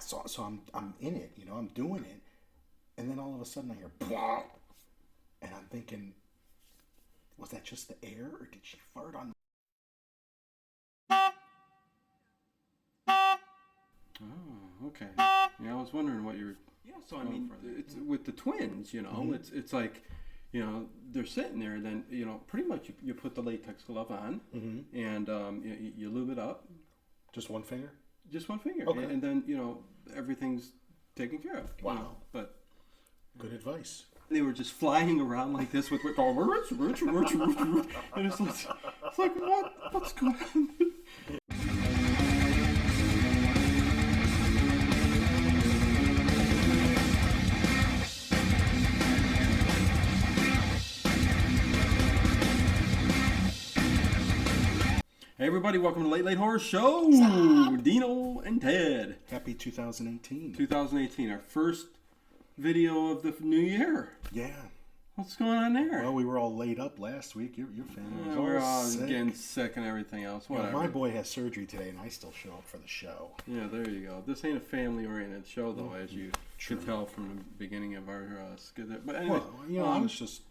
So I'm in it, I'm doing it, and then all of a sudden I hear, "Blah," and I'm thinking, was that just the air, or did she fart on? Oh, okay. Yeah, I was wondering what you were. Yeah. So I mean, It's with the twins. It's like, they're sitting there, and then pretty much you put the latex glove on, and you lube it up. Just one finger. Just one finger. Okay. And then everything's taken care of. Wow. But good advice. they were just flying around like this with and it's like what's going on? Hey everybody, welcome to Late Late Horror Show. Dino and Ted. Happy 2018. 2018, our first video of the new year. Yeah. What's going on there? Well, we were all laid up last week. Your family was We're all sick. getting sick and everything else. Yeah, Whatever. my boy has surgery today, and I still show up for the show. Yeah, there you go. This ain't a family-oriented show, though, as you True. could tell from the beginning of our skit. But anyway, Well, I was just...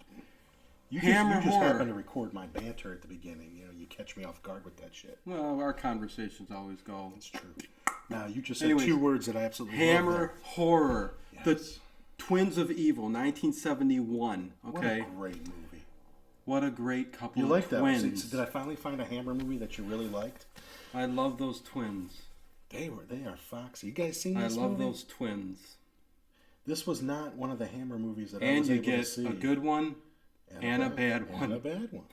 You Hammer just horror. happened to record my banter at the beginning. You catch me off guard with that shit. well, our conversations always go. It's true. Now, you just said Anyways, two words that I absolutely Hammer love. horror. Yes. The Twins of Evil, 1971. Okay, What a great movie. what a great couple You of like that? twins. Did I finally find a Hammer movie that you really liked? I love those twins. They are foxy. You guys seen I this love movie? those twins. This was not one of the Hammer movies that I And was you able to get see. a good one and a bad one. And a bad one.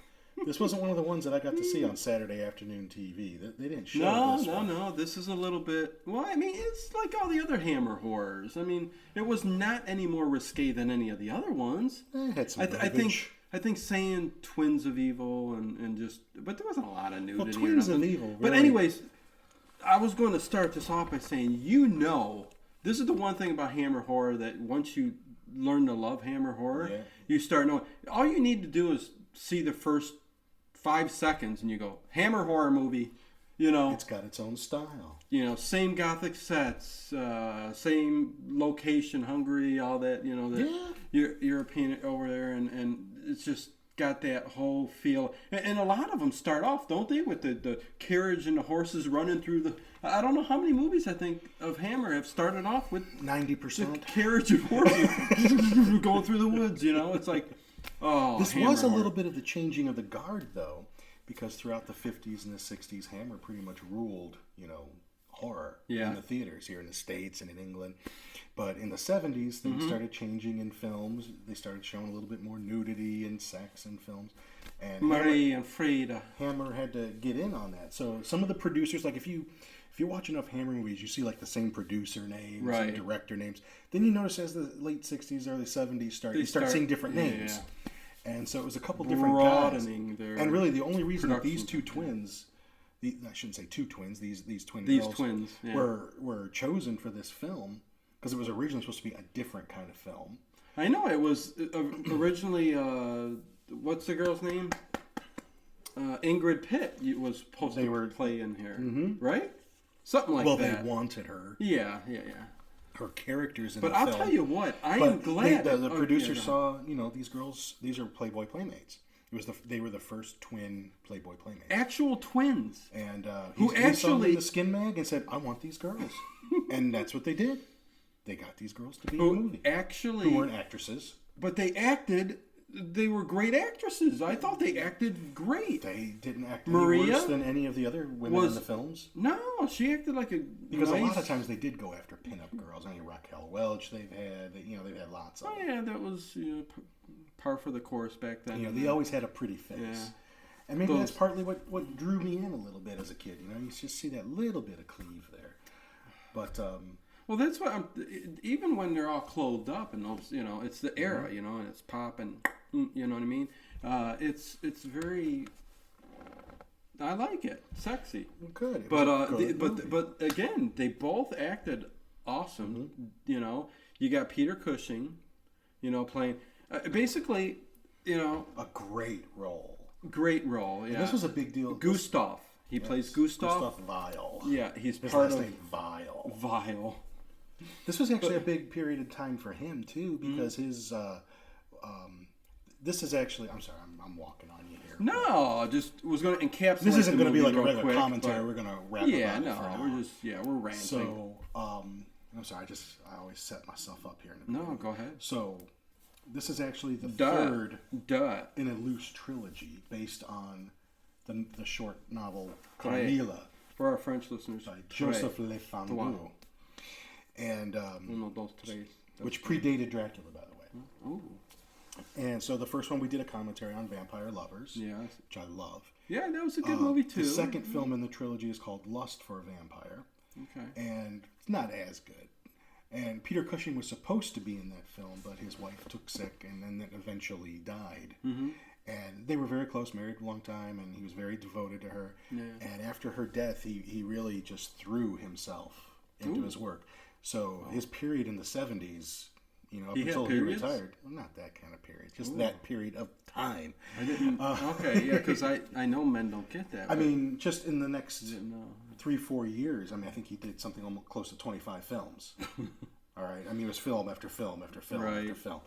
This wasn't one of the ones that I got to see on Saturday afternoon TV. They didn't show this one. No. This is a little bit. Well, I mean, it's like all the other Hammer horrors. I mean, it was not any more risque than any of the other ones. It had some I think saying Twins of Evil and just, but there wasn't a lot of nudity. Well, Twins or of nothing. Evil. But really- anyways, I was going to start this off by saying, this is the one thing about Hammer horror that once you learn to love Hammer horror, Yeah. you start knowing. All you need to do is see the first 5 seconds and you go, Hammer horror movie, It's got its own style. same gothic sets, same location, Hungary, all that, European over there, and it's just got that whole feel. And a lot of them start off, don't they, with the carriage and the horses running through the... I don't know how many movies I think of Hammer have started off with 90%. carriage and horses going through the woods, It's like, oh, This Hammer was a horror. little bit of the changing of the guard, though, because throughout the 50s and the 60s, Hammer pretty much ruled, horror in the theaters here in the States and in England. But in the 70s, things started changing in films. They started showing a little bit more nudity and sex in films. And Marie and Frida. Hammer had to get in on that. So some of the producers, like if you watch enough Hammer movies, you see like the same producer names Right. and director names. Then you notice as the late 60s, early 70s you start seeing different names. And so it was a couple different guys. Broadening their And really the only reason that these production. two twins, I shouldn't say two twins, these twin These girls twins, yeah. were chosen for this film because it was originally supposed to be a different kind of film. I know it was originally. What's the girl's name? Ingrid Pitt was supposed to play in here, right? Something like that. Well, they wanted her. Yeah. Her characters in But the I'll film. tell you what, I am glad The oh, producer yeah, saw, these girls, these are Playboy Playmates. They were the first twin Playboy Playmates. actual twins. And Who he saw them actually- in the Skin Mag and said, I want these girls. And that's what they did. They got these girls to be in the movie. Actually, Who weren't actresses. but they acted. They were great actresses. I thought they acted great. They didn't act any Maria worse than any of the other women in the films. No, she acted like a Because nice, a lot of times they did go after pinup girls. I mean, Raquel Welch, they've had lots of Oh them. yeah, that was par for the course back then. They always had a pretty face. Yeah. And maybe Those- that's partly what drew me in a little bit as a kid. You just see that little bit of cleave there. But Well, that's why even when they're all clothed up and those, it's the era, Mm-hmm. and it's pop and you know what I mean. It's very. I like it, sexy. good. It But was a good movie. but again, they both acted awesome. Mm-hmm. You got Peter Cushing, playing basically, a great role. great role. Yeah, This was a big deal. Gustav. He plays Gustav. Gustav Vile. Yeah, he's His part last of name Vile. Vile. This was actually a big period of time for him too, because his this is actually. I'm sorry, I'm walking on you here. No, just was going to encapsulate. This isn't going to be like a real regular quick, commentary. but- We're going to wrap Yeah, up. no, we're ranting. So, I'm sorry. I always set myself up here. No, go ahead. So, this is actually the third Duh. in a loose trilogy based on the short novel Carmilla For our French listeners. by Joseph Le Flambeau, and Uno, dos, tres. which predated Dracula, by the way. Ooh. And so the first one we did a commentary on Vampire Lovers, Yeah. which I love. Yeah, that was a good movie too. The second film in the trilogy is called Lust for a Vampire, Okay. and it's not as good. And Peter Cushing was supposed to be in that film, but his wife took sick and then eventually died. Mm-hmm. And they were very close, married a long time, and he was very devoted to her. Yeah. And after her death, he really just threw himself into his work. So his period in the 70s, up until he retired, well, not that kind of period, just that period of time. I didn't. Okay, yeah, because I know men don't get that. I mean, just in the next No. 3-4 years, I think he did something almost close to 25 films. All right, it was film after film after film after film,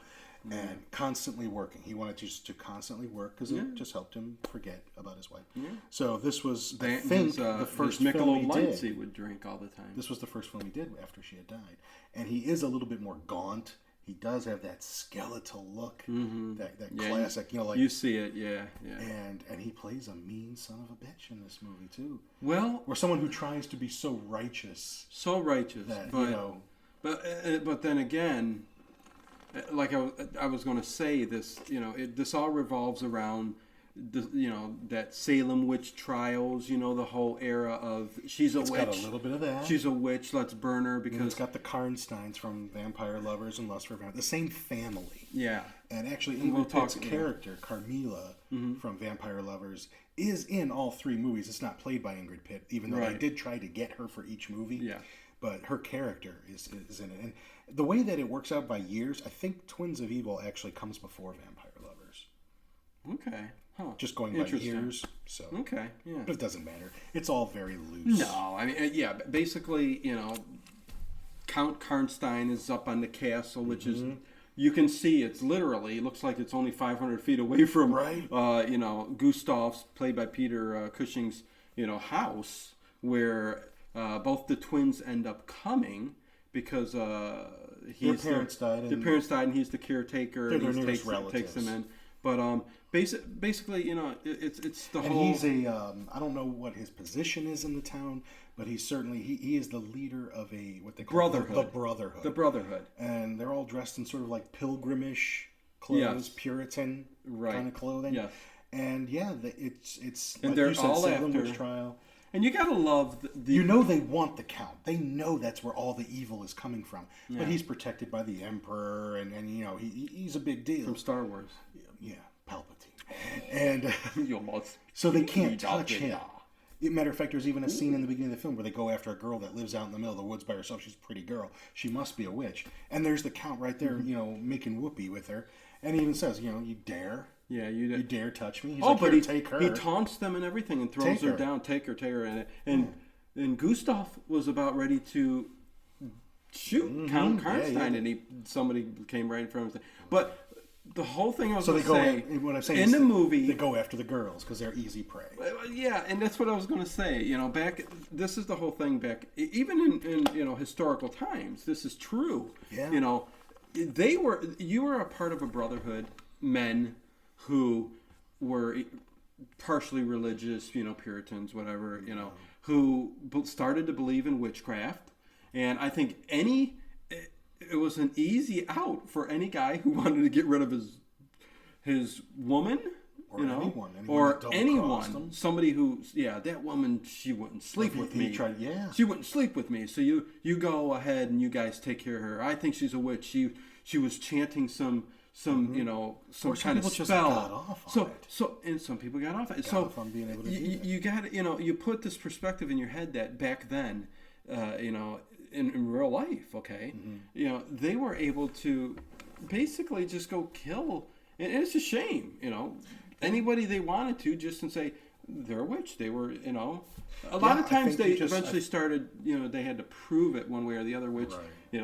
and constantly working. He wanted just to constantly work because it just helped him forget about his wife. Yeah. So this was, I think, the first film he did. He would drink all the time. This was the first film he did after she had died, and he is a little bit more gaunt. He does have that skeletal look, that classic, like you see it, yeah. And he plays a mean son of a bitch in this movie too. Well, or someone who tries to be so righteous, that, but then again, like I was going to say this, this all revolves around that Salem witch trials, the whole era of she's a witch. It's got a little bit of that. She's a witch, let's burn her because it's got the Karnsteins from Vampire Lovers and Lust for Vampire, the same family. Yeah. And actually Ingrid Pitt's character, Carmilla, from Vampire Lovers, is in all 3 movies. It's not played by Ingrid Pitt, even though they did try to get her for each movie. Yeah. But her character is in it. And the way that it works out by years, I think Twins of Evil actually comes before Vampire Lovers. Okay. Huh. Just going by years. So. Okay, yeah. But it doesn't matter. It's all very loose. No, basically, Count Karnstein is up on the castle, which is, you can see it looks like it's only 500 feet away from, Gustav's, played by Peter Cushing's, house, where both the twins end up coming because their parents died and he's the caretaker and he takes them in. But basically, it's the whole. And he's I don't know what his position is in the town, but he's certainly he is the leader of what they call Brotherhood. The Brotherhood. And they're all dressed in sort of like pilgrimish clothes, Puritan kind of clothing. Yes. And it's and like they're you said, all Salem after witch trial. And you gotta love the they want the Count. They know that's where all the evil is coming from. Yeah. But he's protected by the Emperor, and he's a big deal from Star Wars. Yeah, Palpatine, and so they can't touch him. Matter of fact, there's even a scene in the beginning of the film where they go after a girl that lives out in the middle of the woods by herself. She's a pretty girl. She must be a witch. And there's the Count right there, making whoopee with her, and he even says, you dare. Yeah, you dare touch me? He's but he take her. He taunts them and everything and throws her down. Take her. And Gustav was about ready to shoot Count Karnstein, and somebody came right in front of him. But the whole thing I was going to say, what I'm saying in the movie, they go after the girls because they're easy prey. Yeah, and that's what I was going to say. This is the whole thing back, even in historical times. This is true. Yeah. You were a part of a brotherhood, men who were partially religious, Puritans, whatever, who started to believe in witchcraft. And I think it was an easy out for any guy who wanted to get rid of his woman, or anyone, somebody who, that woman, she wouldn't sleep with me. She wouldn't sleep with me. So you go ahead and you guys take care of her. I think she's a witch. She was chanting some kind of spell. And some people got off it. Being able to you got you put this perspective in your head that back then, in real life, okay, they were able to basically just go kill, and it's a shame, anybody they wanted to, just and say, they're a witch. They were, a lot of times they eventually started, they had to prove it one way or the other, which,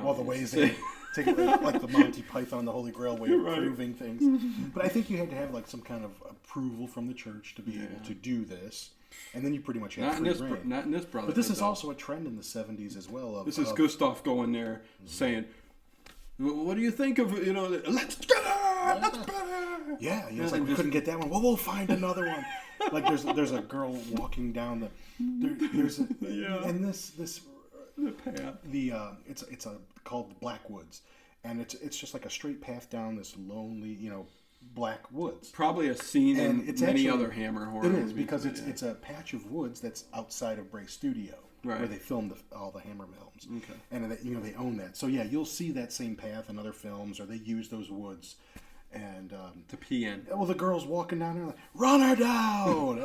all the ways they take it like the Monty Python, the Holy Grail way of proving things. But I think you had to have like some kind of approval from the church to be able to do this. And then you pretty much had free reign. Not in this brotherhood. But this is also a trend in the 70s as well. This is Gustav going there saying, what do you think of, let's get her! Let's get her! Yeah, it's like, we couldn't get that one. Well, we'll find another one. Like, there's a girl walking down and this the path. It's called the Black Woods. And it's just like a straight path down this lonely, black woods. Probably a scene in many other Hammer horror movies. It is, because it's a patch of woods that's outside of Bray Studio, where they filmed all the Hammer films. Okay. And they own that. So yeah, you'll see that same path in other films, or they use those woods. And to pee in. Well, the girl's walking down there like, run her down!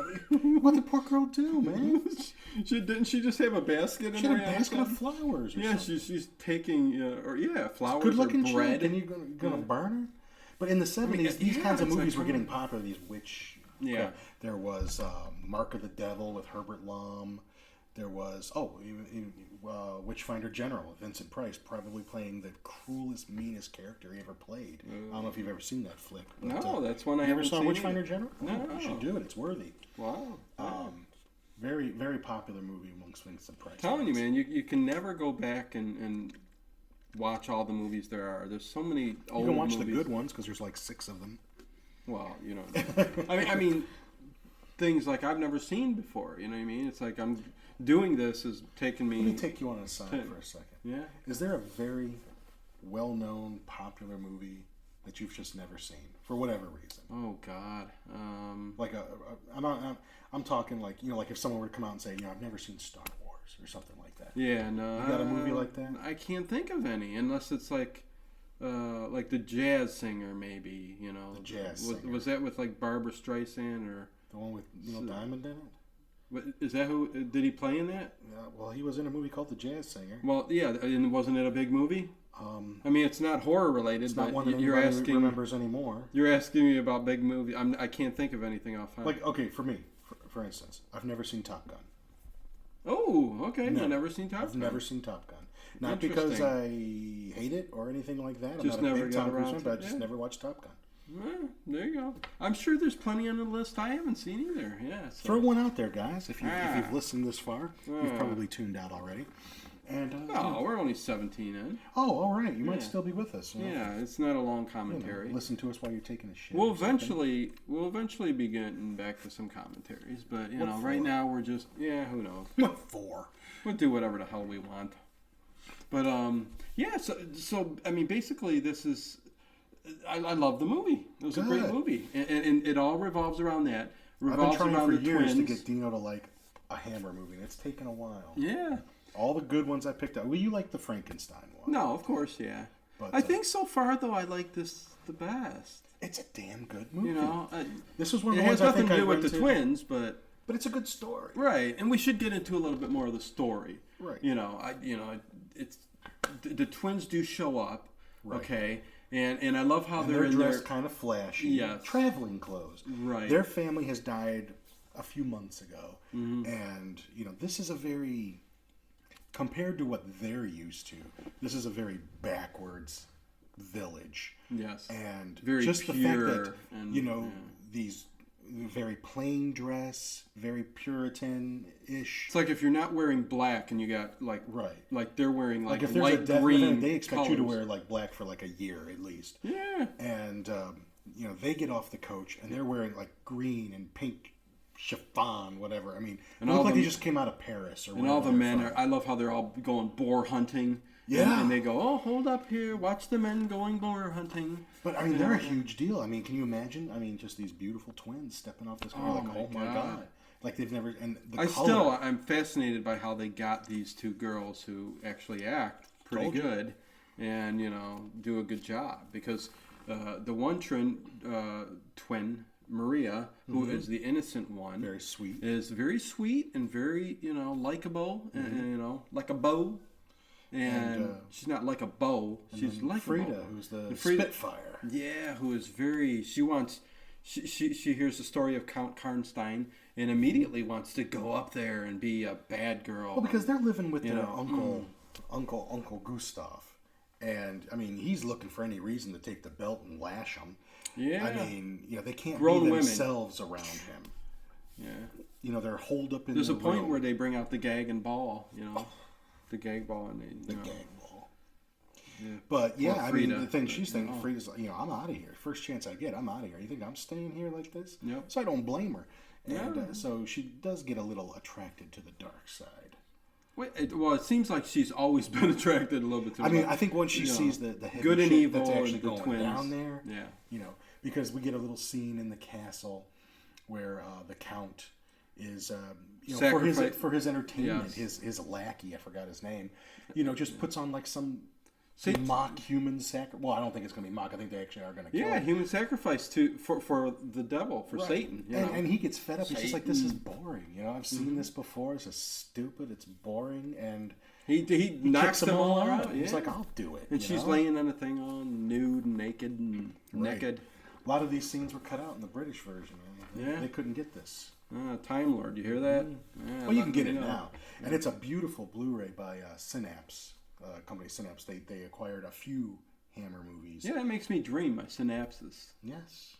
What did the poor girl do, man? Didn't she just have a basket in her? She had a basket of flowers or something. she's taking, flowers good-looking or bread. Chick, and you're going to burn her? But in the 70s, these kinds of movies were getting popular, these witch... Yeah. There was Mark of the Devil with Herbert Lom. There was, Witchfinder General with Vincent Price, probably playing the cruelest, meanest character he ever played. I don't know if you've ever seen that flick. But, no, that's one I haven't seen. You ever saw Witchfinder General? No. You should do it. It's worthy. Wow. Very, very popular movie amongst Vincent Price. I'm telling you, man, you can never go back and watch all the movies there are. There's so many old movies. You can watch the good ones because there's like 6 of them. Well, I mean, things like I've never seen before. You know what I mean? It's like I'm doing this is taking me. Let me take you on a side for a second. Yeah. Is there a very well-known, popular movie that you've just never seen for whatever reason? Oh God. Like I'm talking like like if someone were to come out and say I've never seen Star Wars or something like that. Yeah. No. You got a movie like that? I can't think of any unless it's like the Jazz Singer, maybe. The Jazz Singer. Was that with like Barbara Streisand or the one with Neil Diamond in it? Is that who did he play in that? Yeah, well, he was in a movie called The Jazz Singer. Well, yeah, and wasn't it a big movie? I mean, it's not horror related. It's not but one that you're asking remembers anymore. You're asking me about big movie. I can't think of anything offhand. Like, okay, for me, for instance, I've never seen Top Gun. Oh, okay. I've never seen Top Gun. I've never seen Top Gun. Not because I hate it or anything like that. I'm not a big Tom Cruise fan, but I just never watched Top Gun. Well, there you go. I'm sure there's plenty on the list I haven't seen either. Yeah. So. Throw one out there, guys. If you've listened this far, you've probably tuned out already. And we're only 17 in. Oh, all right. You might still be with us. Yeah, it's not a long commentary. Listen to us while you're taking a shit. We'll eventually be getting back to some commentaries, but right now we're just who knows. What for? We'll do whatever the hell we want. But so I mean, basically, this is. I love the movie. It was a great movie, and it all revolves around that. I've been trying for years to get Dino to like a Hammer movie, and it's taken a while. Yeah. All the good ones I picked out. Well, you like the Frankenstein one. No, of course, yeah. But I think so far, though, I like this the best. It's a damn good movie. This was one of the ones I think it has nothing to do with the twins, but it's a good story. Right, and we should get into a little bit more of the story. Right. It's the twins do show up. Right. Okay. And I love how they're dressed kind of flashy. Yes. Traveling clothes. Right. Their family has died a few months ago. Mm-hmm. And, this is a very, compared to what they're used to, this is a very backwards village. Yes. And very just pure the fact that, these very plain dress, very Puritan-ish. It's like if you're not wearing black and you got like they're wearing like if light green event, they expect colors. you to wear like black for like a year at least. Yeah. And they get off the coach and they're wearing like green and pink chiffon, whatever. I mean, it look like they just came out of Paris or. And all the men I love how they're all going boar hunting. Yeah. And they go, oh, hold up here. Watch the men going boar hunting. But, I mean, they're a huge deal. I mean, can you imagine? I mean, just these beautiful twins stepping off this car. Oh, my God. Like, they've never... And the color. I'm fascinated by how they got these two girls who actually act pretty good and, do a good job. Because the one twin, Maria, who is the innocent one... Very sweet. Is very sweet and very, likable. And, like a bow. And she's not like a bow. She's like Frida, who's the Spitfire. Yeah, who is she hears the story of Count Karnstein and immediately wants to go up there and be a bad girl. Well, because they're living with their Uncle Gustav. And, I mean, he's looking for any reason to take the belt and lash him. Yeah. I mean, they can't Grown be women. themselves around him. Yeah. They're holed up in There's the a point room. where they bring out the gag and ball, the gag ball. And The gag ball. Yeah. But, yeah, I mean, the thing Frida. she's thinking, Frida's like, I'm out of here. First chance I get, I'm out of here. You think I'm staying here like this? Yep. So I don't blame her. And so she does get a little attracted to the dark side. Well, it seems like she's always been attracted a little bit to I think once she sees the heavy good and shit evil that's actually and the going twins. down there, Yeah. Because we get a little scene in the castle where the Count is, for his entertainment, his lackey, I forgot his name, just puts on like some mock human sacrifice. Well, I don't think it's going to be mock. I think they actually are going to kill him. human sacrifice for the devil, for Satan. And he gets fed up. He's just like, this is boring. I've seen this before. This is stupid. It's boring. And he knocks them all out. Yeah. He's like, I'll do it. And she's laying on a thing on nude, naked, and naked. A lot of these scenes were cut out in the British version. They couldn't get this. Time Lord, you hear that? Yeah, well, you can get it now. And it's a beautiful Blu-ray by Synapse. Company Synapse. They acquired a few Hammer movies. Yeah, it makes me dream. My synapses. Yes,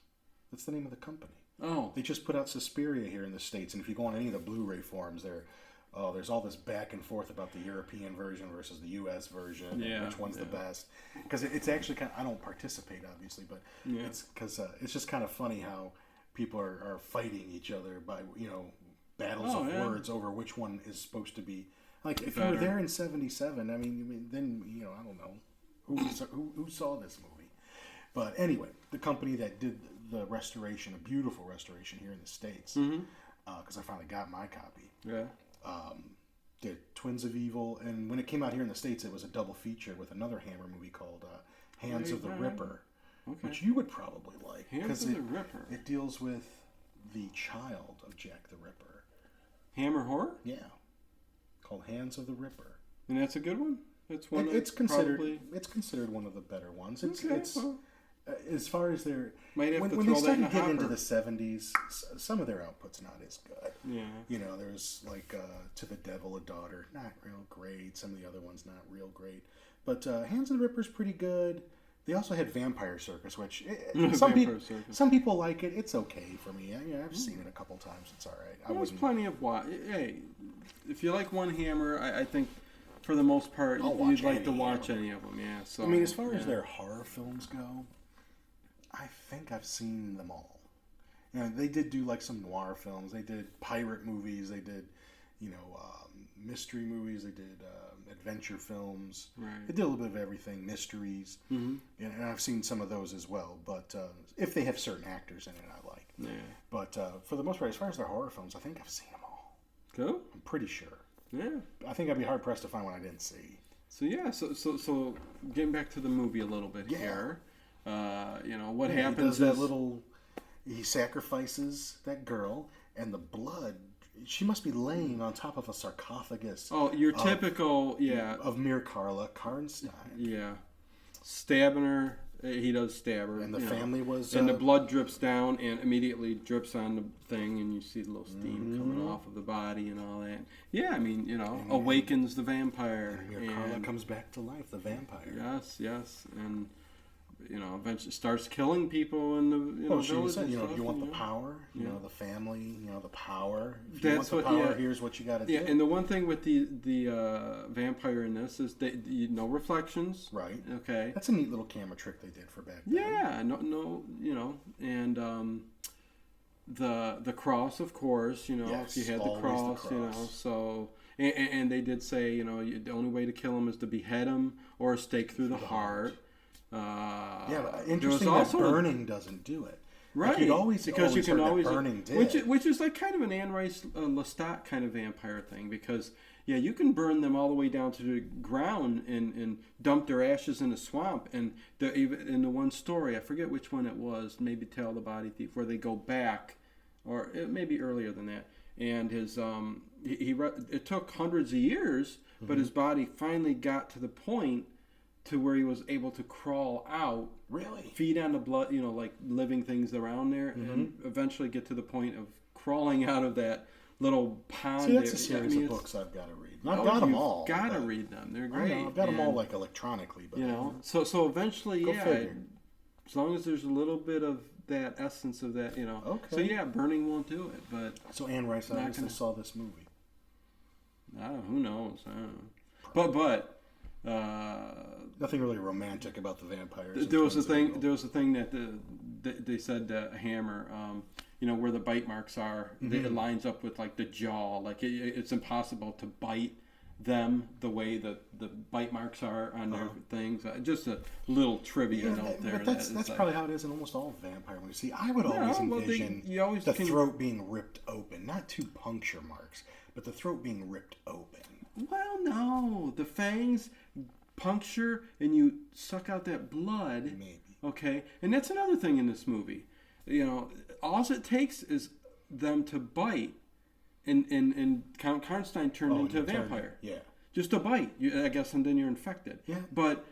that's the name of the company. Oh, they just put out Suspiria here in the States, and if you go on any of the Blu-ray forums, there's all this back and forth about the European version versus the U.S. version. Yeah, and which one's the best? Because it's actually kind of, I don't participate obviously, but it's because it's just kind of funny how people are fighting each other by battles of words over which one is supposed to be. Like, if you were there in '77, I mean, then I don't know who saw this movie. But anyway, the company that did the restoration, a beautiful restoration here in the States, because I finally got my copy. Yeah. Did Twins of Evil, and when it came out here in the States, it was a double feature with another Hammer movie called Hands of the Ripper, which you would probably like. Hands of the Ripper. It deals with the child of Jack the Ripper. Hammer horror? Yeah. Called Hands of the Ripper. And that's a good one? That's one it's considered one of the better ones. It's as far as their when they started getting into the 70s, some of their output's not as good. Yeah. There's like To the Devil a Daughter, not real great. Some of the other ones not real great. But Hands of the Ripper's pretty good. They also had Vampire Circus, which some people like it. It's okay for me. I've seen it a couple times. It's all right. There's plenty of Hey, if you like one Hammer, I think for the most part you'd like to watch any of them. Yeah. So as far as their horror films go, I think I've seen them all. They did do like some noir films. They did pirate movies. They did, mystery movies. They did adventure films. Right. They did a little bit of everything, mysteries. Mm-hmm. And I've seen some of those as well. But if they have certain actors in it, I like. Yeah. But for the most part, as far as their horror films, I think I've seen them all. Cool. I'm pretty sure. Yeah. I think I'd be hard pressed to find one I didn't see. So getting back to the movie a little bit here. What happens he does that he sacrifices that girl, and the blood, she must be laying on top of a sarcophagus. Oh, your typical, of Mircalla Karnstein. Yeah. Stabbing her. He does stab her. And the family was... And the blood drips down and immediately drips on the thing, and you see the little steam coming off of the body and all that. Yeah, awakens the vampire. And Mircalla comes back to life, the vampire. Yes. And... eventually starts killing people in the village. Said, you want the power, the family, the power. If you want the power, here's what you got to do. Yeah, and the one thing with the vampire in this is no reflections. Right. Okay. That's a neat little camera trick they did for back then. Yeah. And the cross, of course. If you had the cross. So. And they did say, the only way to kill him is to behead him or a stake through the heart. But interesting that burning doesn't do it. Right. Like you can always burning did. Which is like kind of an Anne Rice Lestat kind of vampire thing, because you can burn them all the way down to the ground and dump their ashes in a swamp. And in the one story, I forget which one it was, maybe Tale of the Body Thief, where they go back, or it may be earlier than that. And his it took hundreds of years, but his body finally got to the point to where he was able to crawl out, really feed on the blood, like living things around there, and eventually get to the point of crawling out of that little pond. See, that's a series of books I've got to read. And I've got them all. Got to read them. They're great. I've got them all like electronically, but So eventually, as long as there's a little bit of that essence of that, Okay. So yeah, burning won't do it, but so Anne Rice obviously saw this movie. Who knows? I don't know. But nothing really romantic about the vampires. There was a thing. There was a thing that they said Hammer. Where the bite marks are, it lines up with like the jaw. Like it's impossible to bite them the way that the bite marks are on their things. Just a little trivia note there. But that's probably how it is in almost all vampire movies. See, I would always envision the throat being ripped open, not two puncture marks, but the throat being ripped open. Well, no, the fangs puncture and you suck out that blood. Maybe. Okay, and that's another thing in this movie. All it takes is them to bite, and Count Karnstein turned into a vampire. Just a bite, I guess, and then you're infected. Yeah. But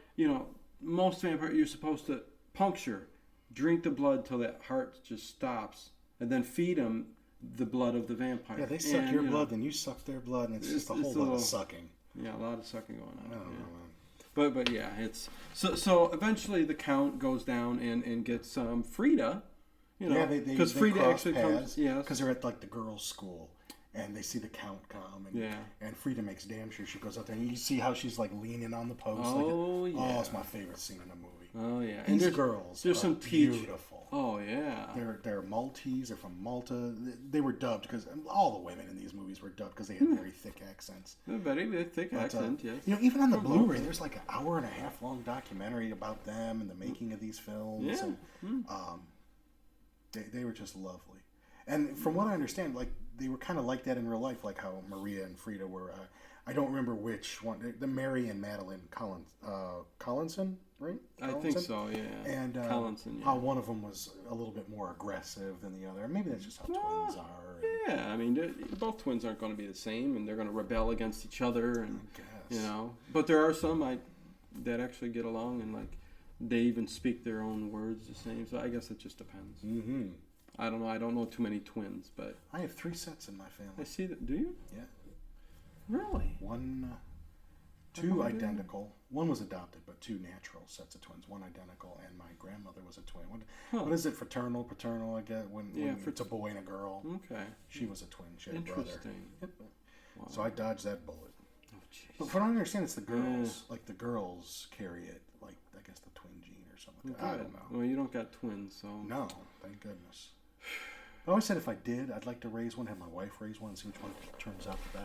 most vampires, you're supposed to puncture, drink the blood till that heart just stops, and then feed them the blood of the vampire. Yeah, they suck your blood, then you suck their blood, and it's just a whole lot of sucking. Yeah, a lot of sucking going on. I don't know, man. But yeah, it's so eventually the Count goes down and gets Frida. Because Frida actually comes. Yeah, because they're at like the girls' school, and they see the Count come, and Frida makes damn sure she goes out there, and you see how she's like leaning on the post. Oh, it's my favorite scene in the movie. Oh yeah, these girls are some beautiful. Oh yeah, they're Maltese. They're from Malta. They were dubbed because all the women in these movies were dubbed because they had very thick accents. Very thick accent, yes. Even on the Blu-ray, there's like an hour and a half long documentary about them and the making of these films. Yeah. And, they were just lovely, and from what I understand, like they were kind of like that in real life, like how Maria and Frida were. I don't remember which one. The Mary and Madeline Collinson, right? I think so, yeah. And Collinson, how one of them was a little bit more aggressive than the other. Maybe that's just how twins are. Yeah, I mean, both twins aren't going to be the same, and they're going to rebel against each other, and I guess. But there are some that actually get along, and like they even speak their own words the same. So I guess it just depends. Mm-hmm. I don't know. I don't know too many twins, but I have 3 sets in my family. I see that. Do you? Yeah. Really? 2 identical. One was adopted, but 2 natural sets of twins. 1 identical, and my grandmother was a twin. What is it? Fraternal, paternal? I guess when it's a boy and a girl. Okay. She was a twin. She had a brother. Interesting. Yep. Wow. So I dodged that bullet. Oh, jeez. But from what I understand, it's the girls. Like the girls carry it. Like I guess the twin gene or something. Like that. I don't know. Well, you don't got twins, so. No, thank goodness. I always said if I did, I'd like to raise one, have my wife raise one, and see which one turns out the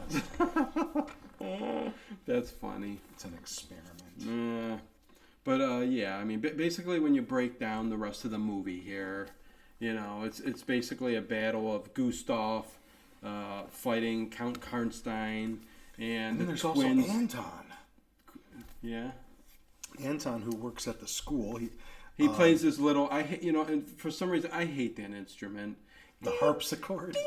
best. That's funny. It's an experiment. But yeah, I mean, basically when you break down the rest of the movie here, it's basically a battle of Gustav fighting Count Karnstein and then there's twins. Also Anton. Yeah. Anton, who works at the school, he plays this little. And for some reason I hate that instrument. The harpsichord.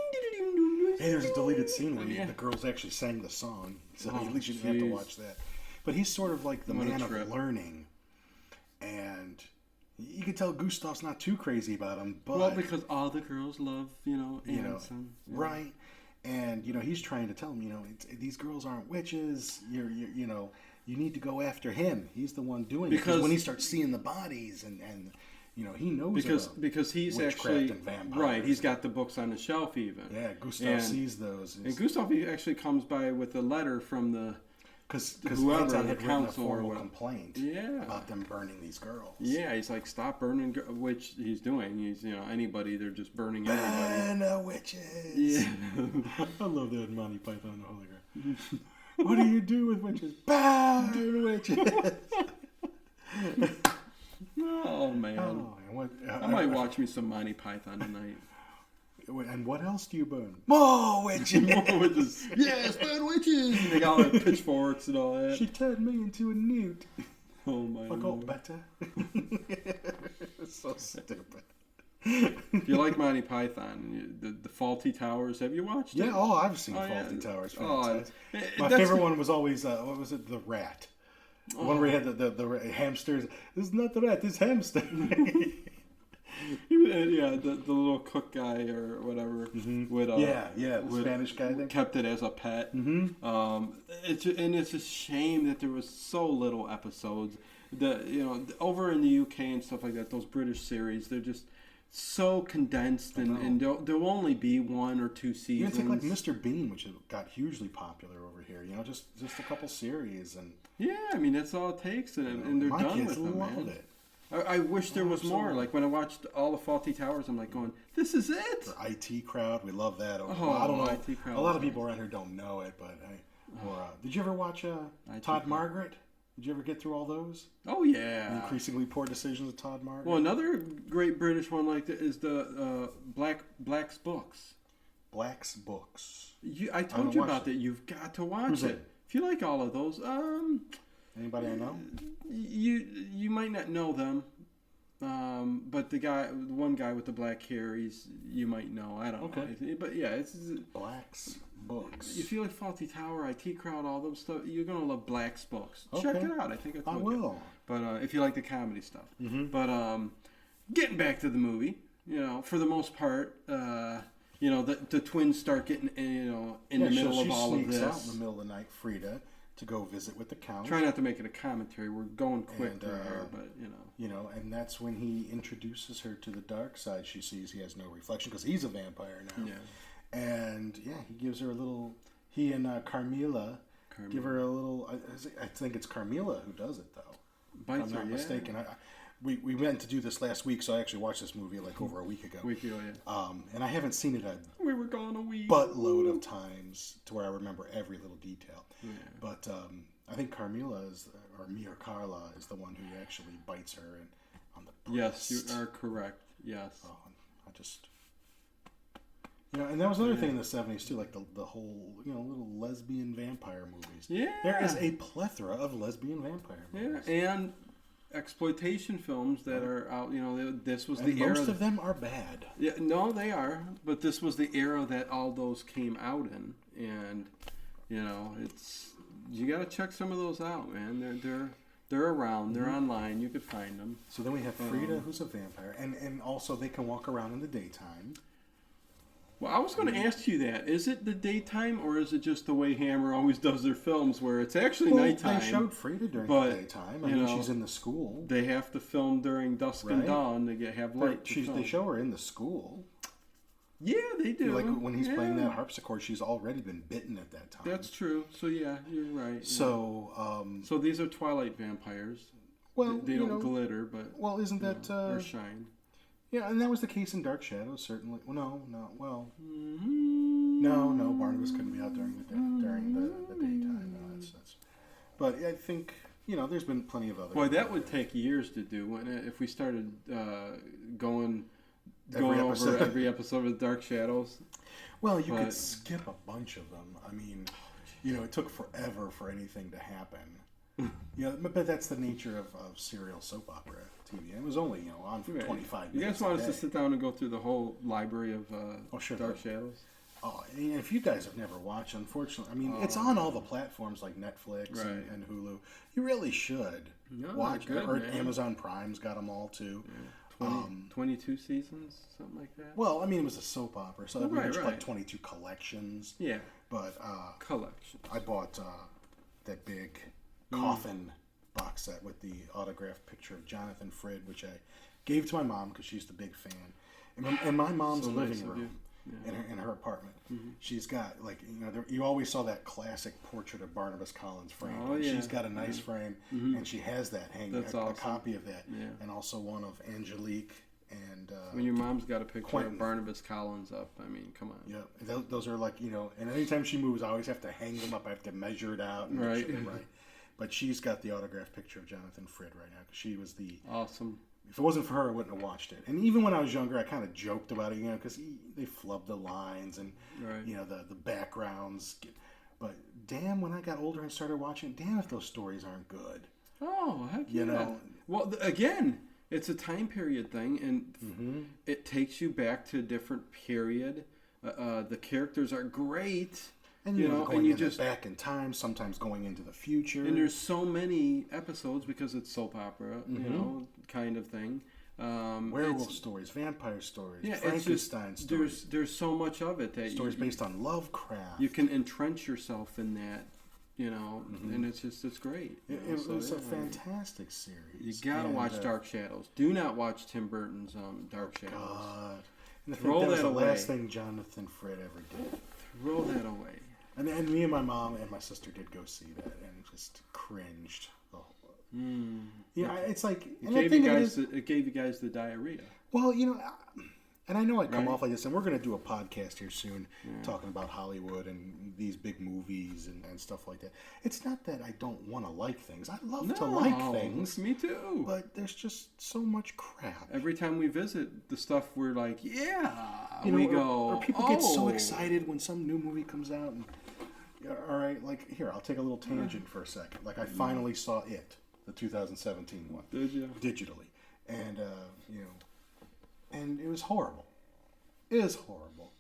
Hey, there's a deleted scene where the girls actually sang the song, so at least you didn't have to watch that. But he's sort of like the man of learning, and you can tell Gustav's not too crazy about him. But because all the girls love, Anson. Right? And he's trying to tell them, these girls aren't witches. You need to go after him. He's the one doing it. Because when he starts seeing the bodies and he knows because he's actually right. He's got the books on the shelf even. Yeah, Gustav sees those, and Gustav actually comes by with a letter from the because whoever had written a formal complaint about them burning these girls. Yeah, he's like, stop burning, which he's doing. He's anybody, they're just burning everybody. Ban witches. Yeah, I love that Monty Python the Holy Grail. What do you do with witches? Ban witches. Oh man! I might watch me some Monty Python tonight. And what else do you burn? More witches! More witches! Yes, burn witches! They got like pitchforks and all that. She turned me into a newt. Oh my! I got better. It's so stupid. If you like Monty Python, the Fawlty Towers, have you watched it? Yeah, I've seen Fawlty Towers. My favorite one was always what was it? The Rat. The one where he had the hamsters. This is not the rat, this hamster. Yeah, the little cook guy or whatever. With the Spanish guy thing. Kept it as a pet. It's a shame that there was so little episodes. Over in the UK and stuff like that, those British series, they're just so condensed, and there'll only be 1 or 2 seasons. Even take like Mr. Bean, which got hugely popular over here. Just a couple series, and I mean that's all it takes, and they're done with them. My kids loved it. I wish there was more. Like when I watched all the Fawlty Towers, I'm like going, "This is it." For IT Crowd, we love that. I don't know. IT Crowd, a lot of people around here don't know it, but did you ever watch Todd Margaret? Did you ever get through all those? Oh yeah. The increasingly poor decisions of Todd Margaret. Well, another great British one like that is the Black's Books. Black's Books. I told you about that. You've got to watch it. If you like all of those, anybody I know? You might not know them, but the one guy with the black hair, you might know. I don't know. But yeah, it's Black's Books. If you like Fawlty Tower, IT Crowd, all those stuff, you're gonna love Black's Books. Check it out. I think I will. You. But if you like the comedy stuff, but getting back to the movie, for the most part, the twins start getting in the middle of all of this. She sneaks out in the middle of the night, Frida, to go visit with the Count. Try not to make it a commentary. We're going quick through here, but and that's when he introduces her to the dark side. She sees he has no reflection because he's a vampire now. Yeah. And he gives her a little. He and Carmilla give her a little. I think it's Carmilla who does it though. Bites if I'm not mistaken. We meant to do this last week, so I actually watched this movie like over a week ago. And I haven't seen it we were gone a week. Buttload of times to where I remember every little detail. Yeah. But I think Carmilla or Carla is the one who actually bites her on the breast. Yes, you are correct. Yes. Oh, I just. And that was another thing in the 70s too, like the whole, little lesbian vampire movies. Yeah. There is a plethora of lesbian vampire movies. Yeah, and exploitation films that are out, this was and the era. Most of them are bad. Yeah, no, they are. But this was the era that all those came out in. And, it's, you got to check some of those out, man. They're around. They're online. You could find them. So then we have Frida, who's a vampire. And also they can walk around in the daytime. Well, I was going to ask you that. Is it the daytime, or is it just the way Hammer always does their films, where it's actually nighttime? They showed Frida during the daytime. I mean, she's in the school. They have to film during dusk and dawn to have light. They show her in the school. Yeah, they do. Like when he's playing that harpsichord, she's already been bitten at that time. That's true. So yeah, you're right. So, so these are Twilight vampires. Well, they don't glitter, but isn't that or shine? Yeah, and that was the case in Dark Shadows, certainly. Well, no. No, Barnabas couldn't be out during the daytime. No, that's. But I think there's been plenty of other. Boy, that would take years to do. If we started going over every episode of Dark Shadows. Well, you could skip a bunch of them. I mean, it took forever for anything to happen. But that's the nature of serial soap opera TV. It was only on for 25 minutes. You guys want us to sit down and go through the whole library of Dark Shadows? Oh, and if you guys have never watched, unfortunately, I mean, it's on all the platforms like Netflix and Hulu. You really should watch it. Or Amazon Prime's got them all too. Yeah. 22 seasons, something like that. Well, I mean, it was a soap opera, so like 22 collections. Yeah. But collections. I bought that big coffin box set with the autographed picture of Jonathan Frid, which I gave to my mom because she's the big fan. In my mom's living room, in her apartment, she's got you always saw that classic portrait of Barnabas Collins framed. Oh, yeah. She's got a nice frame, and she has that hanging. A copy of that, and also one of Angelique. And when your mom's got a picture of Barnabas Collins up, I mean, come on. Yeah, those are and anytime she moves, I always have to hang them up. I have to measure it out and make sure they're right. But she's got the autographed picture of Jonathan Frid right now because she was the awesome. If it wasn't for her, I wouldn't have watched it. And even when I was younger, I kind of joked about it, because they flubbed the lines and the backgrounds. But damn, when I got older and started watching, damn if those stories aren't good. Oh, heck yeah! Well, again, it's a time period thing, and it takes you back to a different period. The characters are great. And you know, going back in time, sometimes going into the future. And there's so many episodes because it's soap opera, you know, kind of thing. Werewolf stories, vampire stories, Frankenstein stories. There's so much of it that stories based on Lovecraft. You can entrench yourself in that, you know, and it's great. It's a fantastic series. You gotta watch Dark Shadows. Do not watch Tim Burton's Dark Shadows. God. And that was the last thing Jonathan Frid ever did. Throw that away. And me and my mom and my sister did go see that and just cringed. Yeah, it's like it gave you guys the diarrhea. Well, you know, and I know I'd come off like this, and we're going to do a podcast here soon talking about Hollywood and these big movies and stuff like that. It's not that I don't want to like things. I love to like things. Me too. But there's just so much crap. Every time we visit the stuff, we're like, or people get so excited when some new movie comes out. And, all right, like, here, I'll take a little tangent for a second. Like, I finally saw It, the 2017 one. Did you? Digitally. And, and it was horrible. It is horrible.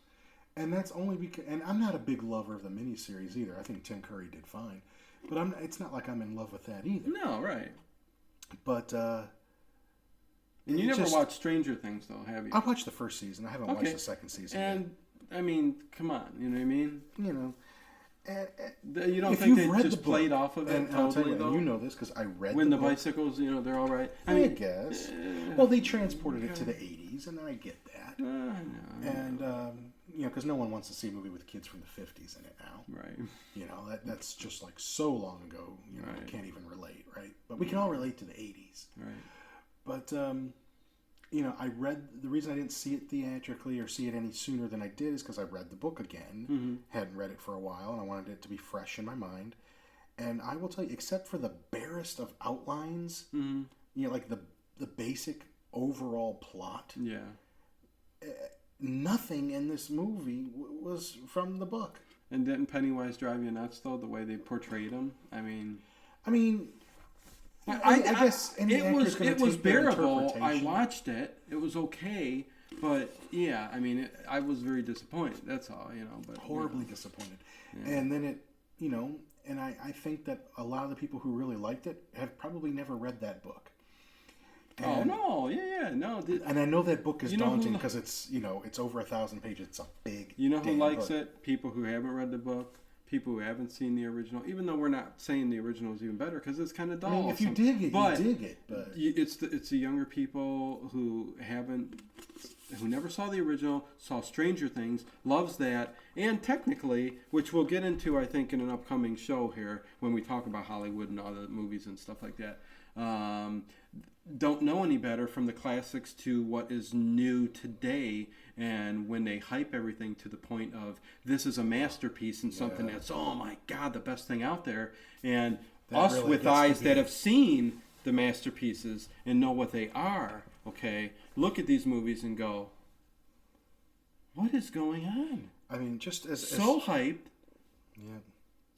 And that's only because... And I'm not a big lover of the miniseries either. I think Tim Curry did fine. But it's not like I'm in love with that either. No, right. But... and you never watched Stranger Things, though, have you? I watched the first season. I haven't watched the second season yet. I mean, come on. You know what I mean? You know... you don't think they just played off of it and totally, though? You know this because I read when the book. Bicycles, you know, they're all right. I guess. Well, they transported it to the 80s, and I get that. No. And, you know, because no one wants to see a movie with kids from the 50s in it now. Right. You know, that's just like so long ago, you know, I can't even relate, right? But we can all relate to the 80s. Right. But, you know, I read, the reason I didn't see it theatrically or see it any sooner than I did is because I read the book again. Hadn't read it for a while, and I wanted it to be fresh in my mind. And I will tell you, except for the barest of outlines, you know, like the basic overall plot, nothing in this movie was from the book. And didn't Pennywise drive you nuts, though, the way they portrayed him? I mean, I guess it was bearable. I watched it. It was okay, but yeah, I mean, I was very disappointed. That's all, you know. But horribly disappointed. Yeah. And then it, you know, and I think that a lot of the people who really liked it have probably never read that book. And, no, no. And I know that book is daunting because it's, you know, it's over 1,000 pages. It's a big. You know who likes it? People who haven't read the book. People who haven't seen the original, even though we're not saying the original is even better because it's kind of dull. I mean, if you dig it, you dig it. But it's the younger people who never saw the original, saw Stranger Things, loves that, and technically, which we'll get into, I think, in an upcoming show here when we talk about Hollywood and all the movies and stuff like that. Don't know any better from the classics to what is new today, and when they hype everything to the point of this is a masterpiece and something that's, oh my God, the best thing out there, and that us really with eyes that have seen the masterpieces and know what they are, okay, look at these movies and go, what is going on? I mean, just so hyped. Yeah.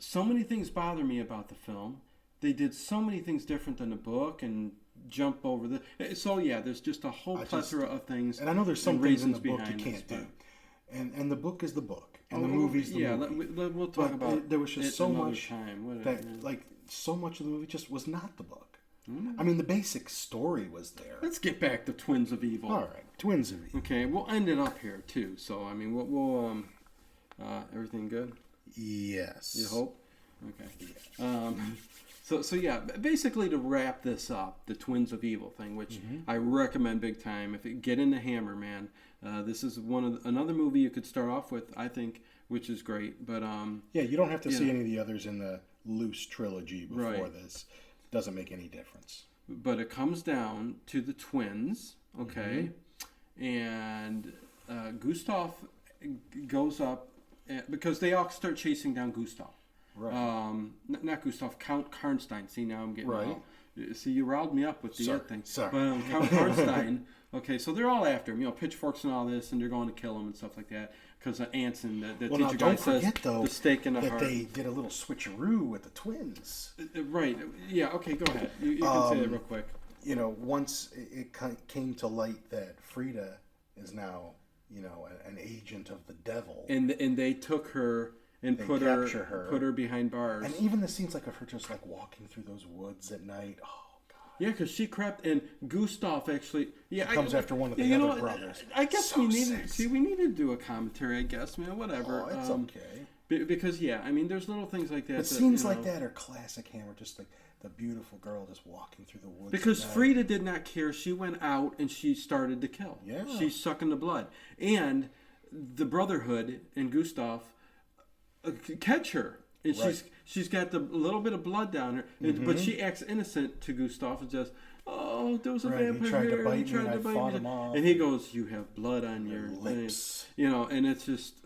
So many things bother me about the film. They did so many things different than the book and jump over there's just a whole plethora of things. And I know there's some things in the book you can't do. And the book is the book. And the movie's the movie. We'll talk about there was just so much time. So much of the movie just was not the book. I mean, the basic story was there. Let's get back to Twins of Evil. All right, Twins of Evil. Okay, we'll end it up here too. So I mean, we'll everything good? Yes. You hope? Okay. Yeah. So yeah, basically to wrap this up, the Twins of Evil thing, which I recommend big time. Get into Hammer, man. This is another movie you could start off with, I think, which is great. But you don't have to see any of the others in the loose trilogy before this. Doesn't make any difference. But it comes down to the twins, okay, and Gustav goes up because they all start chasing down Gustav. Right. Not Gustav, Count Karnstein. See, now I'm getting right. See, you riled me up with the thing. Sorry. But Count Karnstein. Okay, so they're all after him. You know, pitchforks and all this, and they're going to kill him and stuff like that. Because Anson, the teacher guy, says the stake in the heart. That they did a little switcheroo with the twins. Right. Yeah. Okay. Go ahead. You can say that real quick. You know, once it came to light that Frida is now, you know, an agent of the devil, and they took her. and put her behind bars. And even the scenes like of her just like walking through those woods at night. Oh God. Yeah, because she crept, and Gustav actually. Yeah, comes after one of the other brothers. I guess so we needed to do a commentary. I guess, man, whatever. Oh, it's okay. Because I mean, there's little things like that. But scenes like that are classic Hammer. Just like the beautiful girl just walking through the woods. Because Frida did not care. She went out and she started to kill. Yeah. She's sucking the blood, and the Brotherhood and Gustav catch her, and she's got the little bit of blood down her, but she acts innocent to Gustav and just, oh, there was a vampire here. He tried to bite me, and he goes, you have blood on your lips, and it's just,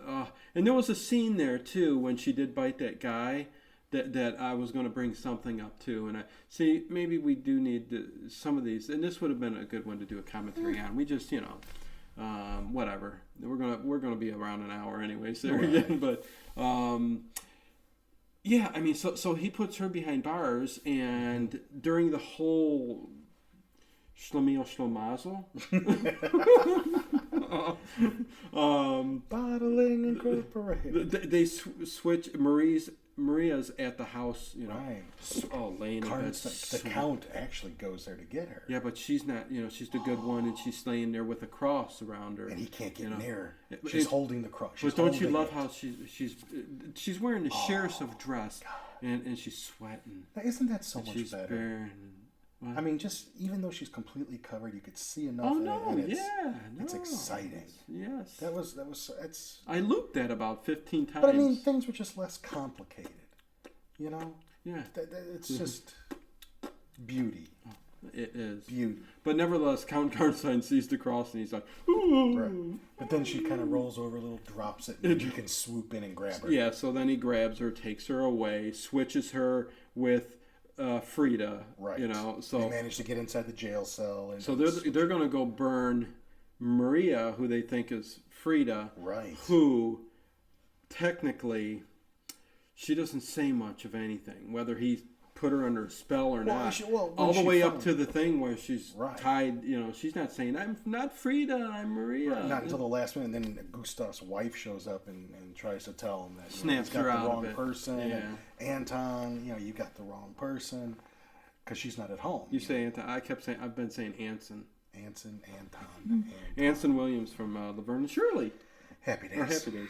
and there was a scene there too when she did bite that guy. That I was going to bring something up too, and I see maybe we do need some of these, and this would have been a good one to do a commentary on. We just whatever, we're gonna be around an hour anyway, so but yeah, I mean, so he puts her behind bars, and during the whole Schlomazel, Bottling Incorporated, they switch. Maria's at the house, right. Laying in bed. The Count actually goes there to get her. Yeah, but she's not, she's the good one, and she's laying there with a cross around her. And he can't get near her. She's holding the cross. But don't you love how she's wearing the sheriff's dress, and she's sweating. Now, isn't that so much she's better? Bare and, I mean, just even though she's completely covered, you could see enough. Oh no! And it's exciting. Yes. That was. It's. I looped that about 15 times. But I mean, things were just less complicated. Yeah. It's just beauty. It is beauty. But nevertheless, Count Karnstein sees the cross and he's like, ooh. Right. But then she kind of rolls over a little, drops it, and you can swoop in and grab her. Yeah. So then he grabs her, takes her away, switches her with Frida, right? So they managed to get inside the jail cell, and so they're going to go burn Maria, who they think is Frida, right? Who technically she doesn't say much of anything, whether he put her under a spell or not. All the way up to the thing where she's tied. She's not saying, "I'm not Frida, I'm Maria." Right, not until the last minute. And then Gustav's wife shows up and tries to tell him that snaps he's got her the out wrong of it. person. Yeah. And Anton, you got the wrong person because she's not at home. You say Anton. I kept saying. I've been saying Anson. Anton. Anson Williams from Laverne and Shirley. Happy Days. Or Happy Days.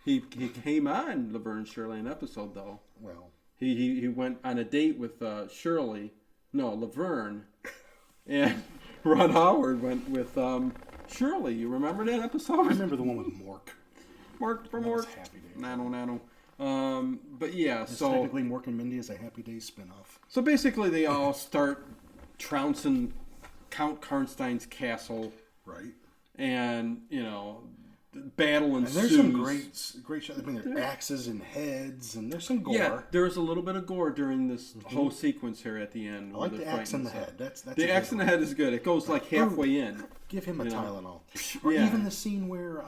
He came on Laverne and Shirley an episode though. Well. He went on a date with Laverne, and Ron Howard went with Shirley. You remember that episode? I remember the one with Mork. Mork from Mork. Happy Days. Nano. But yeah, so technically Mork and Mindy is a Happy Days spinoff. So basically, they all start trouncing Count Karnstein's castle, right? And battle ensues. And there's some great shots. I mean, there are axes and heads, and there's some gore. Yeah, there's a little bit of gore during this whole sequence here at the end. I like the axe in the head. That's the axe in the head is good. It goes like halfway in. Give him a Tylenol. Or even the scene where,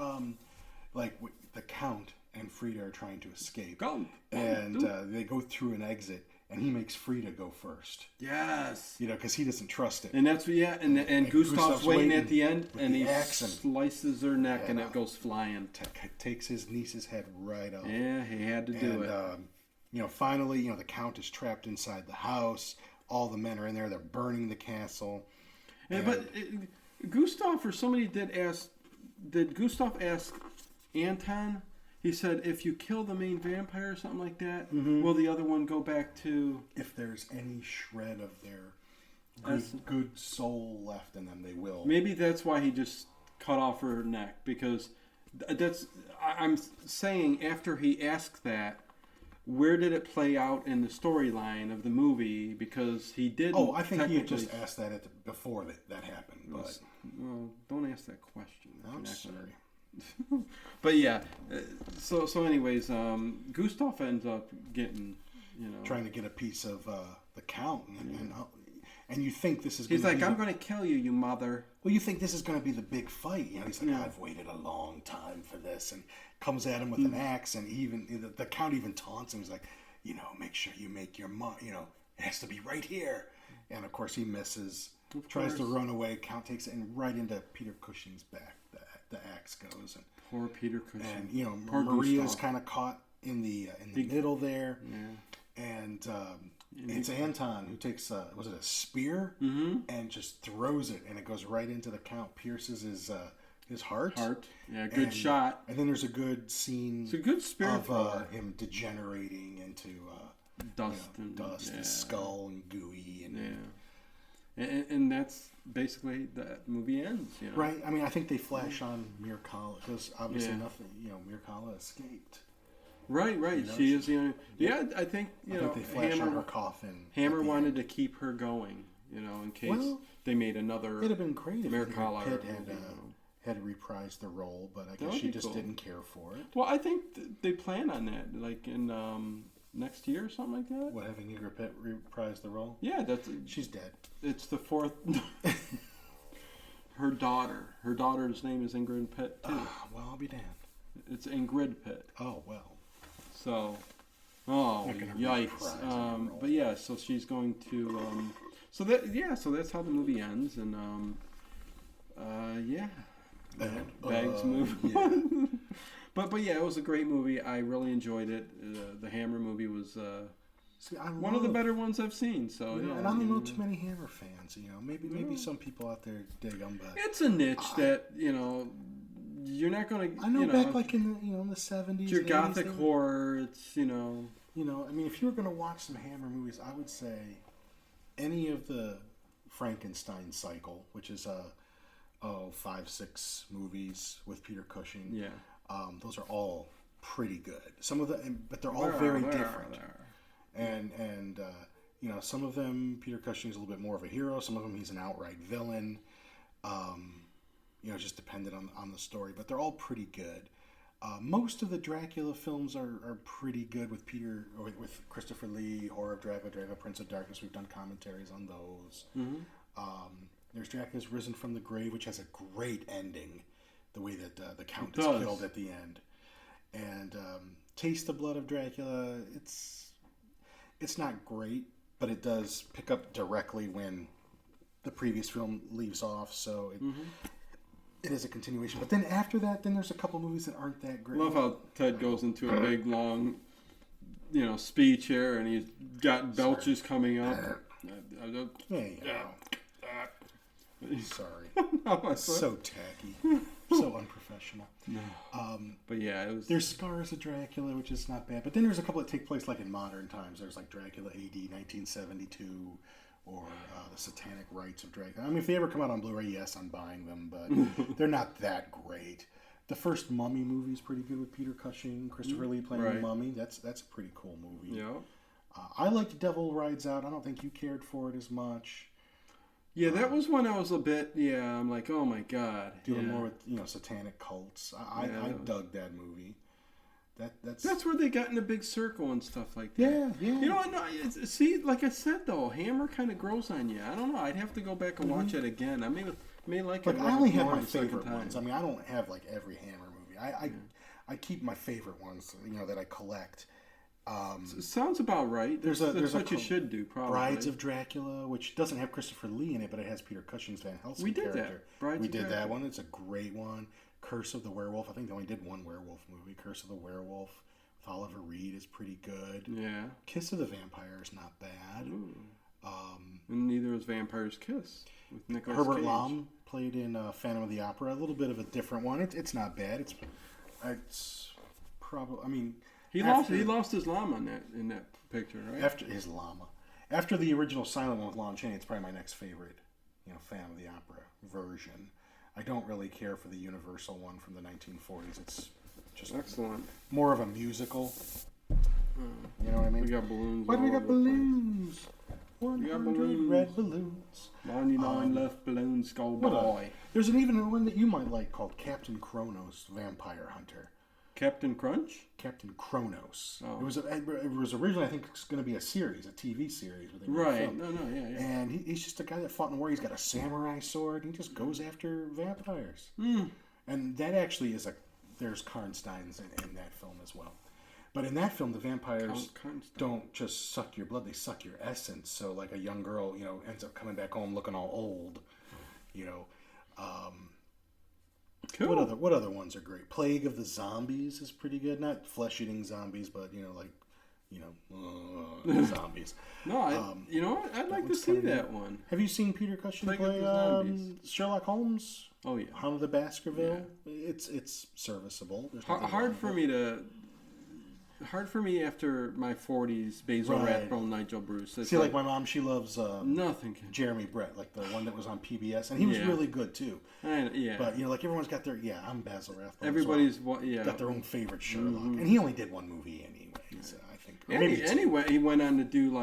the Count and Frida are trying to escape, and they go through an exit. And he makes Frida go first. Yes. Because he doesn't trust it. And that's and Gustav's waiting at the end, and he slices her neck, and it goes flying. Takes his niece's head right off. Yeah, he had to do it. Finally, the Count is trapped inside the house. All the men are in there. They're burning the castle. But Gustav, or somebody did Gustav ask Anton? He said, if you kill the main vampire or something like that, will the other one go back to... If there's any shred of their good soul left in them, they will. Maybe that's why he just cut off her neck, because I'm saying after he asked that, where did it play out in the storyline of the movie? Because he did... Oh, I think he had just asked that before that happened. But... Well, don't ask that question. I'm sorry. But yeah, so anyways, Gustav ends up getting, trying to get a piece of the Count, and you think this is. He's like, I'm going to kill you, you mother. Well, you think this is going to be the big fight. He's like, I've waited a long time for this, and comes at him with an axe, and even the Count even taunts him. He's like, make sure you make your it has to be right here, and of course he misses. Tries to run away. Count takes it and right into Peter Cushing's back. The axe goes, and poor Peter Cushing. And Maria's kind of caught in the middle there, and it's Anton who takes was it a spear and just throws it, and it goes right into the Count, pierces his heart. Yeah, good shot. And then there's a good scene. It's a good spirit of him degenerating into dust and skull and gooey and that's basically that movie ends. You know? Right. I mean, I think they flash on Mirkala because obviously nothing. Mirkala escaped. Right. She is the only. Yeah, I think I think they flash on her coffin. Hammer wanted to keep her going, in case they made another. It'd have been great if Mirkala Pitt had reprised the role, but I guess she just didn't care for it. Well, I think they plan on that, like in next year or something like that. What, having Ingrid Pitt reprise the role? Yeah, she's dead. It's the fourth. Her daughter's name is Ingrid Pitt too. Well, I'll be damned. It's Ingrid Pitt. Oh well. So, yikes. But yeah, so she's going to. So that's how the movie ends, and Bags move. Yeah. But yeah, it was a great movie. I really enjoyed it. The Hammer movie was one of the better ones I've seen. So and I don't know too many Hammer fans. Maybe some people out there dig them, but it's a niche that you're not going to. I know back like in the 70s. Your gothic horror. It's I mean, if you were going to watch some Hammer movies, I would say any of the Frankenstein cycle, which is 5-6 movies with Peter Cushing. Yeah. Those are all pretty good. Some of them, but they're all very different. And some of them, Peter Cushing is a little bit more of a hero. Some of them, he's an outright villain. Just dependent on the story. But they're all pretty good. Most of the Dracula films are pretty good with Christopher Lee, Horror of Dracula, Prince of Darkness. We've done commentaries on those. Mm-hmm. There's Dracula's Risen from the Grave, which has a great ending. The way that the Count is killed at the end. And Taste the Blood of Dracula, it's not great, but it does pick up directly when the previous film leaves off, so it is a continuation. But then after that, there's a couple movies that aren't that great. I love how Ted goes into a big, long, speech here, and he's got belches coming up. Sorry. So tacky. So unprofessional. No. But yeah, there's Scars of Dracula, which is not bad. But then there's a couple that take place like in modern times. There's like Dracula AD 1972 or the Satanic Rites of Dracula. I mean, if they ever come out on Blu-ray, yes, I'm buying them, but they're not that great. The first Mummy movie is pretty good with Peter Cushing, Christopher Lee playing the Mummy. That's a pretty cool movie. Yeah. I liked Devil Rides Out. I don't think you cared for it as much. Yeah, that was when I was a bit. Yeah, I'm like, oh my god. Dealing more with satanic cults. I dug that movie. That's where they got in a big circle and stuff like that. Yeah. You know what? No, see, like I said though, Hammer kind of grows on you. I don't know. I'd have to go back and watch it again. I may like it. I only have my favorite ones. I mean, I don't have like every Hammer movie. I keep my favorite ones. That I collect. Sounds about right. There's what you should do, probably. Brides of Dracula, which doesn't have Christopher Lee in it, but it has Peter Cushing's Van Helsing character. We did that one. It's a great one. Curse of the Werewolf. I think they only did one werewolf movie. Curse of the Werewolf with Oliver Reed is pretty good. Yeah. Kiss of the Vampire is not bad. And neither is Vampire's Kiss with Nicolas Herbert Cage. Lom played in Phantom of the Opera. A little bit of a different one. It's not bad. It's probably. I mean. He lost his llama in that picture, right? After his llama. After the original silent one with Lon Chaney, it's probably my next favorite, Phantom of the Opera version. I don't really care for the Universal one from the 1940s. It's just excellent. More of a musical. You know what I mean? We got balloons. Why do we got balloons? 100 red balloons. 99 left balloons, go boy. There's even one that you might like called Captain Kronos, Vampire Hunter. Captain Crunch? Captain Kronos. Oh. It was originally, I think, going to be a series, a TV series. Right. No, yeah. And he's just a guy that fought in a war. He's got a samurai sword. And he just goes after vampires. And that actually is there's Karnsteins in that film as well. But in that film, the vampires don't just suck your blood; they suck your essence. So, like a young girl, ends up coming back home looking all old, Cool. What other ones are great? Plague of the Zombies is pretty good. Not flesh-eating zombies, but zombies. No, I'd like to see that one. Have you seen Peter Cushing play Sherlock Holmes? Oh yeah, Hound of the Baskerville. Yeah. It's serviceable. Hard for me after my 40s. Basil Rathbone, Nigel Bruce. See, like my mom, she loves nothing. Jeremy Brett, like the one that was on PBS, and he was really good too. But like everyone's got their I'm Basil Rathbone. Everybody's got their own favorite Sherlock, and he only did one movie anyway. So I think. Anyway, he went on to do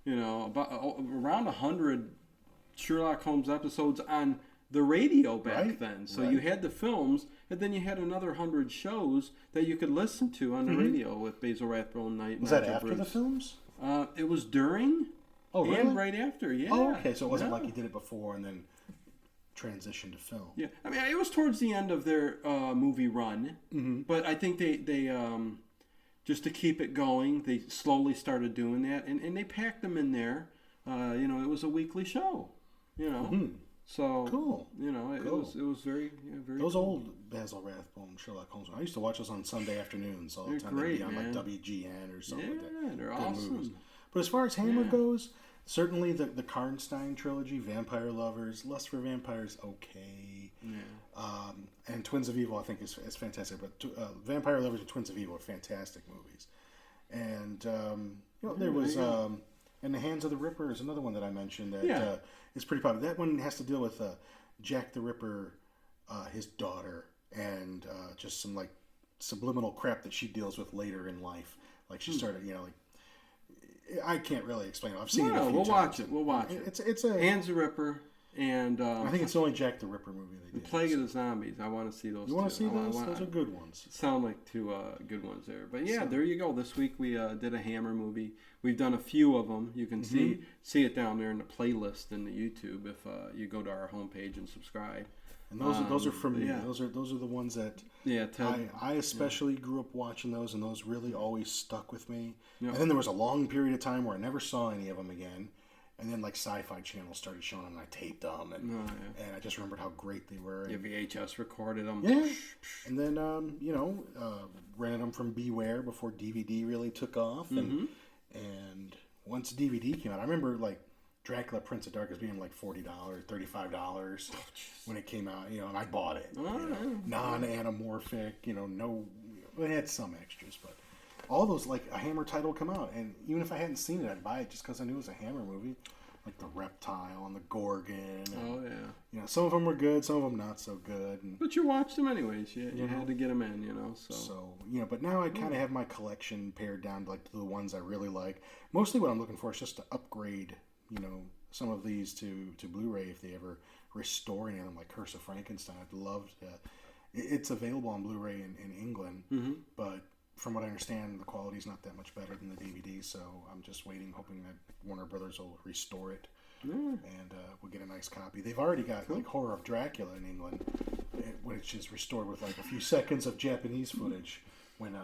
about around 100 Sherlock Holmes episodes on the radio back then. So you had the films, and then you had another 100 shows that you could listen to on the radio with Basil Rathbone. Was that after the films? It was during. Oh, really? And right after, yeah. Oh, okay. So it wasn't like he did it before and then transitioned to film. Yeah, I mean, it was towards the end of their movie run, but I think they just to keep it going, they slowly started doing that, and they packed them in there. It was a weekly show. So cool. It was very those cool. old Basil Rathbone Sherlock Holmes. I used to watch those on Sunday afternoons all the time. Great, they'd be on man. like WGN or something like that. Yeah, they're awesome. Movies. But as far as Hammer goes, certainly the Karnstein trilogy, Vampire Lovers, Lust for Vampires, okay. Yeah. And Twins of Evil, I think is fantastic. But Vampire Lovers and Twins of Evil are fantastic movies. And there was and The Hands of the Ripper is another one that I mentioned that is pretty popular. That one has to deal with Jack the Ripper, his daughter, and just some like subliminal crap that she deals with later in life. Like she started, I can't really explain it. I've seen it a few times. We'll watch it. It's a Hands of the Ripper, and I think it's the only Jack the Ripper movie they did. Plague of the Zombies. I want to see those. You want to see those? Those are good ones. Sound like two good ones there. But there you go. This week we did a Hammer movie. We've done a few of them. You can see it down there in the playlist in the YouTube if you go to our homepage and subscribe. And those are from me. Those are the ones that I especially grew up watching those, and those really always stuck with me. And then there was a long period of time where I never saw any of them again. And then like Sci-Fi Channel started showing them, and I taped them, and I just remembered how great they were. Yeah, VHS recorded them. Yeah, and then rented them from Beware before DVD really took off, and once DVD came out, I remember like Dracula Prince of Darkness being like $40, $35 when it came out, and I bought it. Non-anamorphic, it had some extras, but all those, like a Hammer title come out, and even if I hadn't seen it, I'd buy it just because I knew it was a Hammer movie, like the Reptile and the Gorgon. And, some of them were good, some of them not so good. But you watched them anyways. You had to get them in, So but now I kind of have my collection pared down to the ones I really like. Mostly what I'm looking for is just to upgrade, some of these to Blu-ray if they ever restore any of them, like Curse of Frankenstein. I'd love to. It's available on Blu-ray in England, but from what I understand, the quality's not that much better than the DVD, so I'm just waiting, hoping that Warner Brothers will restore it, and we'll get a nice copy. They've already got like Horror of Dracula in England, which is restored with like a few seconds of Japanese footage when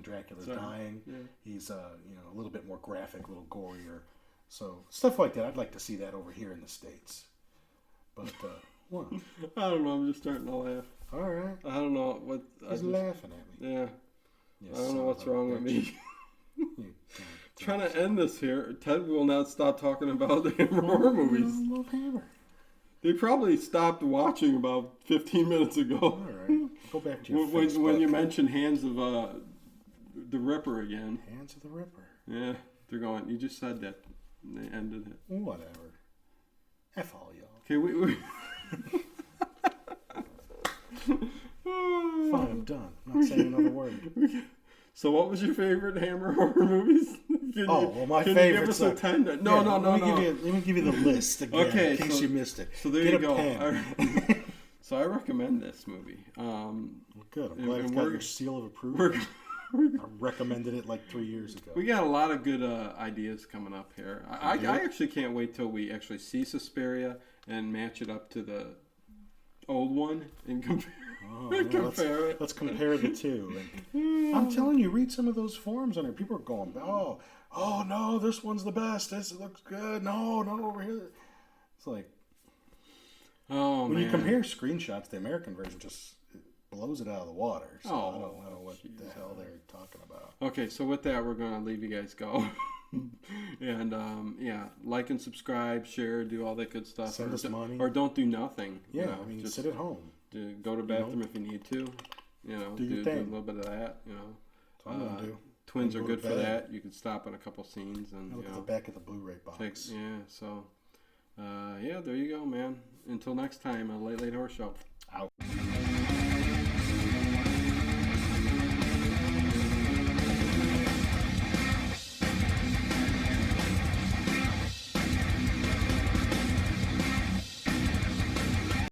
Dracula's dying. Yeah. He's a little bit more graphic, a little gorier. So stuff like that, I'd like to see that over here in the States. But what? I don't know. I'm just starting to laugh. All right. I don't know what. He's laughing at me. Yeah. I don't know what's wrong with me. Trying to end this here. Ted will not stop talking about the horror movies. I love Hammer. They probably stopped watching about 15 minutes ago. All right. Go back to your Facebook. When you mentioned Hands of the Ripper again. Hands of the Ripper. Yeah. They're going, you just said that. And they ended it. Whatever. F all y'all. Okay, we Fine, I'm done. I'm not saying another word. So, what was your favorite Hammer horror movies? My favorite. Give us a 10? No. Let me give you the list again, in case you missed it. So there you go. So I recommend this movie. Good. I'm glad you got your seal of approval. I recommended it like 3 years ago. We got a lot of good ideas coming up here. I actually can't wait till we actually see Suspiria and match it up to the old one and compare. Let's compare the two. And I'm telling you, read some of those forums on there. People are going, oh no, this one's the best. This looks good. No, over here. It's like, Oh, when you compare screenshots, the American version just blows it out of the water. So I don't know what the hell they're talking about. Okay, so with that, we're going to leave you guys go. And like and subscribe, share, do all that good stuff. Send us money. Or don't do nothing. Yeah, just sit at home. Go to the bathroom if you need to. Do a little bit of that. That's what I'm going to do. Twins are good for that. You can stop in a couple scenes and look at the back of the Blu-ray box. There you go, man. Until next time, a Late Horse Show. Out.